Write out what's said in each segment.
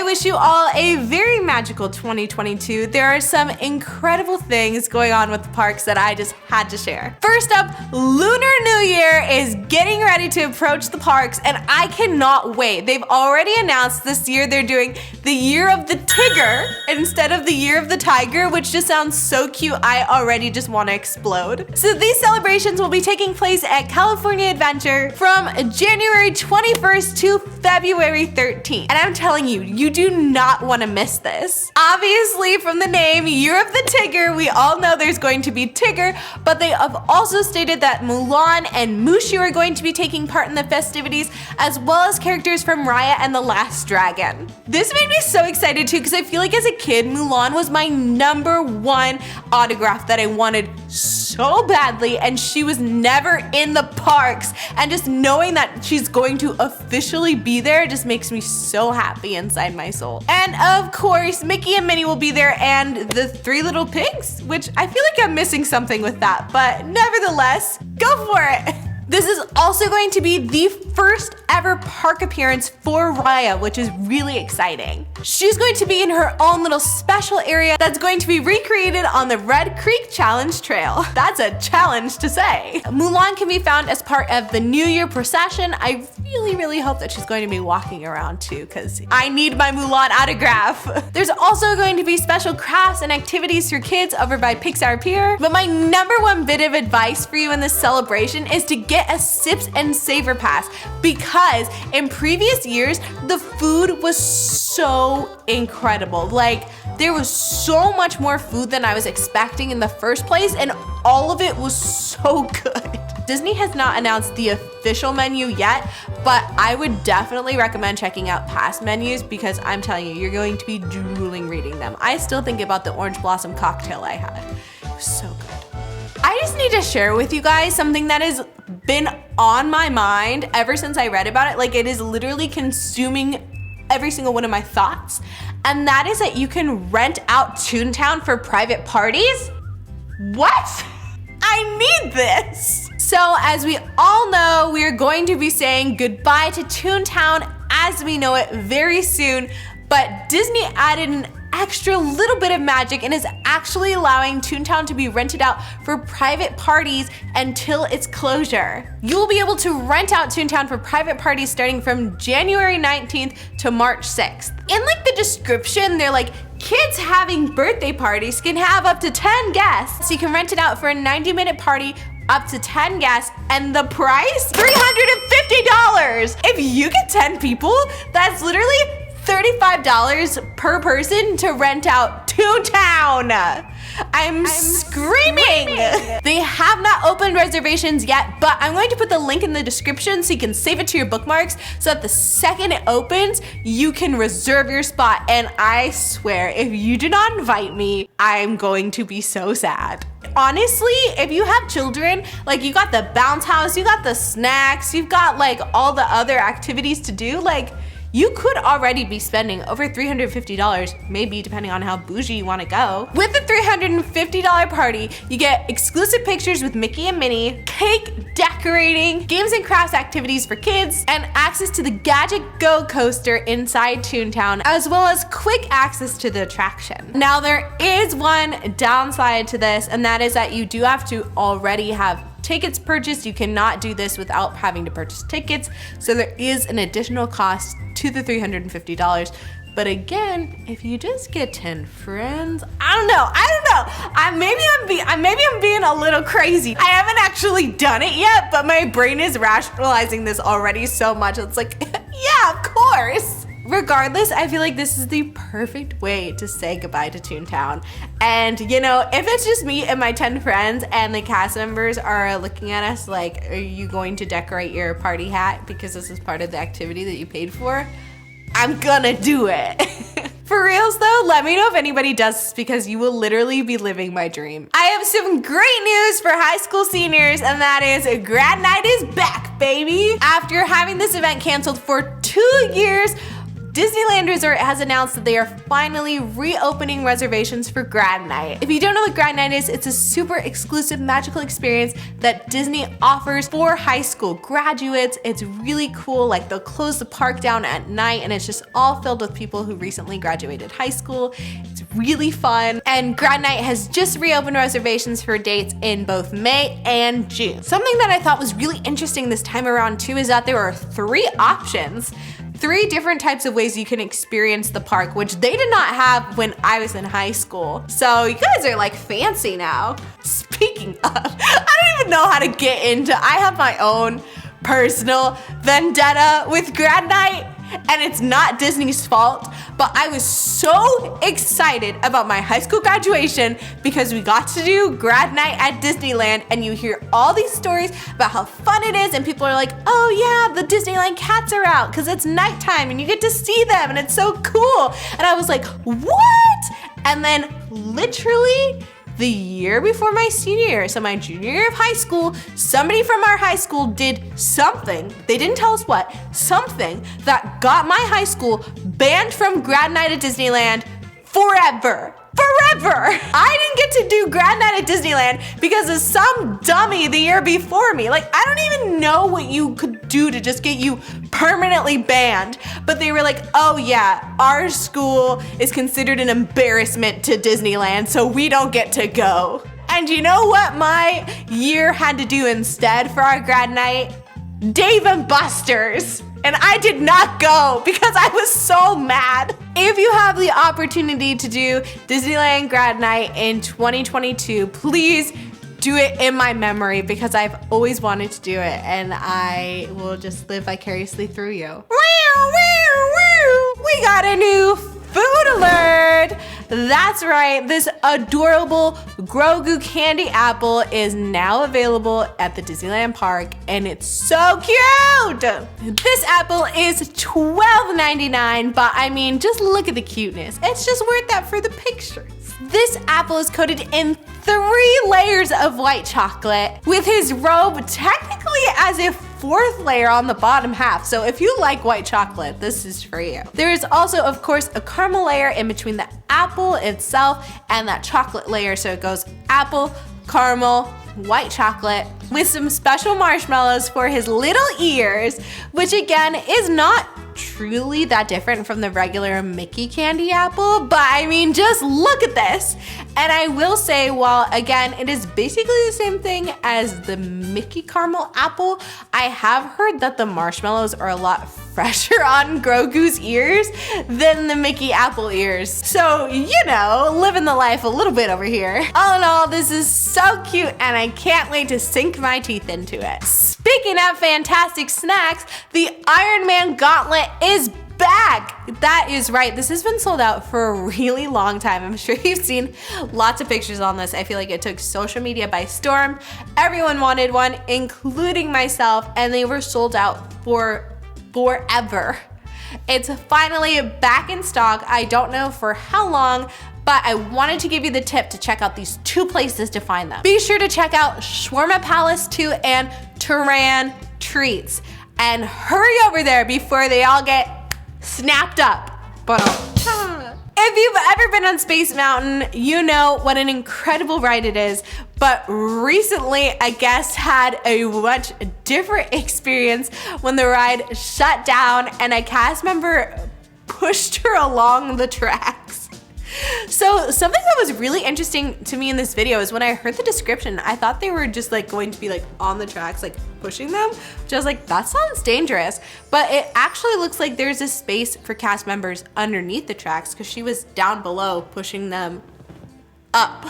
wish you all a very magical 2022. There are some incredible things going on with the parks that I just had to share. First up, Lunar New Year is getting ready to approach the parks, and I cannot wait. They've already announced this year they're doing the Year of the Tigger instead of the Year of the Tiger, which just sounds so cute. I already just want to explode. So these celebrations will be taking place at California Adventure from January 21st to February 13th. And I'm telling you, you do not want to miss this. Obviously, from the name Year of the Tigger, we all know there's going to be Tigger, but they have also stated that Mulan and Mushu are going to be taking part in the festivities, as well as characters from Raya and the Last Dragon. This made me so excited too, because I feel like as a kid, Mulan was my #1 autograph that I wanted so badly, and she was never in the parks. And just knowing that she's going to officially be there just makes me so happy inside my soul. And of course, Mickey and Minnie will be there, and the 3 little pigs, which I feel like I'm missing something with that, but nevertheless, go for it. This is also going to be the first ever park appearance for Raya, which is really exciting. She's going to be in her own little special area that's going to be recreated on the Red Creek Challenge Trail. That's a challenge to say. Mulan can be found as part of the New Year procession. I really hope that she's going to be walking around too, because I need my Mulan autograph. There's also going to be special crafts and activities for kids over by Pixar Pier, but my #1 bit of advice for you in this celebration is to get a Sips and Savor Pass, because in previous years, the food was so incredible. Like, there was so much more food than I was expecting in the first place, and all of it was so good. Disney has not announced the official menu yet, but I would definitely recommend checking out past menus, because I'm telling you, you're going to be drooling reading them. I still think about the orange blossom cocktail I had. It was so good. I just need to share with you guys something that has been on my mind ever since I read about it. Like, it is literally consuming every single one of my thoughts. And that is that you can rent out ToonTown for private parties. What? I need this. So as we all know, we are going to be saying goodbye to ToonTown as we know it very soon, but Disney added an extra little bit of magic and is actually allowing ToonTown to be rented out for private parties until its closure. You'll be able to rent out ToonTown for private parties starting from January 19th to March 6th. In like the description, they're like, kids having birthday parties can have up to 10 guests. So you can rent it out for a 90-minute party, up to 10 guests, and the price? $350. If you get 10 people, that's literally $35 per person to rent out ToonTown. I'm screaming. They have not opened reservations yet, but I'm going to put the link in the description so you can save it to your bookmarks, so that the second it opens, you can reserve your spot. And I swear, if you do not invite me, I'm going to be so sad. Honestly, if you have children, like, you got the bounce house, you got the snacks, you've got like all the other activities to do, like, you could already be spending over $350, maybe, depending on how bougie you want to go. With the $350 party, you get exclusive pictures with Mickey and Minnie, cake decorating, games and crafts activities for kids, and access to the Gadget Go coaster inside ToonTown, as well as quick access to the attraction. Now, there is one downside to this, and that is that you do have to already have tickets purchased. You cannot do this without having to purchase tickets, so there is an additional cost to the $350. But again, if you just get 10 friends, I don't know. Maybe I'm being a little crazy. I haven't actually done it yet, but my brain is rationalizing this already so much. It's like, yeah, of course. Regardless, I feel like this is the perfect way to say goodbye to ToonTown. And you know, if it's just me and my 10 friends and the cast members are looking at us like, are you going to decorate your party hat because this is part of the activity that you paid for? I'm gonna do it. For reals though, let me know if anybody does this, because you will literally be living my dream. I have some great news for high school seniors, and that is Grad Nite is back, baby. After having this event canceled for 2 years, Disneyland Resort has announced that they are finally reopening reservations for Grad Nite. If you don't know what Grad Nite is, it's a super exclusive magical experience that Disney offers for high school graduates. It's really cool. Like, they'll close the park down at night and it's just all filled with people who recently graduated high school. It's really fun. And Grad Nite has just reopened reservations for dates in both May and June. Something that I thought was really interesting this time around too is that there are 3 options. 3 different types of ways you can experience the park, which they did not have when I was in high school. So you guys are like fancy now. Speaking of, I don't even know how to get into, I have my own personal vendetta with Grad Nite, and it's not Disney's fault, but I was so excited about my high school graduation because we got to do Grad Nite at Disneyland, and you hear all these stories about how fun it is, and people are like, oh yeah, the Disneyland cats are out because it's nighttime and you get to see them and it's so cool. And I was like, what? And then literally the year before my senior year, so my junior year of high school, somebody from our high school did something, they didn't tell us what, something that got my high school banned from Grad Nite at Disneyland forever. Forever! I didn't get to do Grad Nite at Disneyland because of some dummy the year before me. Like, I don't even know what you could do to just get you permanently banned. But they were like, oh yeah, our school is considered an embarrassment to Disneyland, so we don't get to go. And you know what my year had to do instead for our Grad Nite? Dave and Buster's. And I did not go because I was so mad. If you have the opportunity to do Disneyland Grad Nite in 2022, please do it in my memory because I've always wanted to do it and I will just live vicariously through you. We got a new food alert. That's right, this adorable Grogu candy apple is now available at the Disneyland park and it's so cute. This apple is $12.99, but I mean, just look at the cuteness. It's just worth that for the pictures. This apple is coated in 3 layers of white chocolate with his robe technically as a 4th layer on the bottom half. So if you like white chocolate, this is for you. There is also, of course, a caramel layer in between the apple itself and that chocolate layer. So it goes apple, caramel, white chocolate with some special marshmallows for his little ears, which again is not truly that different from the regular Mickey candy apple, but I mean, just look at this. And I will say, while again, it is basically the same thing as the Mickey caramel apple, I have heard that the marshmallows are a lot fresher on Grogu's ears than the Mickey apple ears. So, you know, living the life a little bit over here. All in all, this is so cute and I can't wait to sink my teeth into it. Speaking of fantastic snacks, the Iron Man Gauntlet is back. That is right. This has been sold out for a really long time. I'm sure you've seen lots of pictures on this. I feel like it took social media by storm. Everyone wanted one, including myself, and they were sold out for forever. It's finally back in stock. I don't know for how long, but I wanted to give you the tip to check out these 2 places to find them. Be sure to check out Shawarma Palace 2 and Turan Treats. And hurry over there before they all get snapped up. If you've ever been on Space Mountain, you know what an incredible ride it is. But recently, a guest had a much different experience when the ride shut down and a cast member pushed her along the tracks. So something that was really interesting to me in this video is when I heard the description, I thought they were just like going to be like on the tracks, like pushing them, which I was like, that sounds dangerous. But it actually looks like there's a space for cast members underneath the tracks because she was down below pushing them up.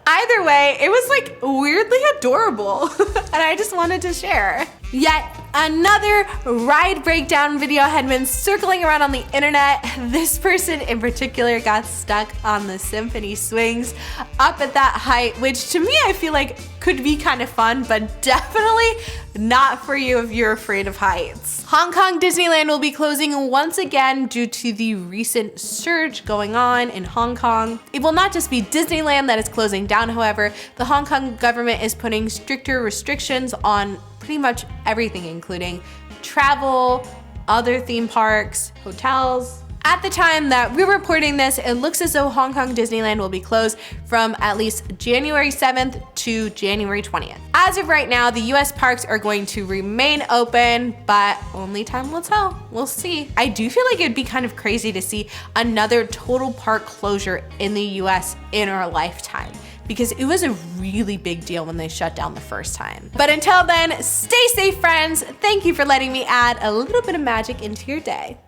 Either way, it was like weirdly adorable and I just wanted to share. Yet another ride breakdown video had been circling around on the internet. This person in particular got stuck on the Symphony swings up at that height, which to me I feel like could be kind of fun, but definitely not for you if you're afraid of heights. Hong Kong Disneyland will be closing once again due to the recent surge going on in Hong Kong. It will not just be Disneyland that is closing down, however. The Hong Kong government is putting stricter restrictions on pretty much everything, including travel, other theme parks, hotels. At the time that we're reporting this, it looks as though Hong Kong Disneyland will be closed from at least January 7th to January 20th. As of right now, the US parks are going to remain open, but only time will tell. We'll see. I do feel like it'd be kind of crazy to see another total park closure in the US in our lifetime, because it was a really big deal when they shut down the first time. But until then, stay safe, friends. Thank you for letting me add a little bit of magic into your day.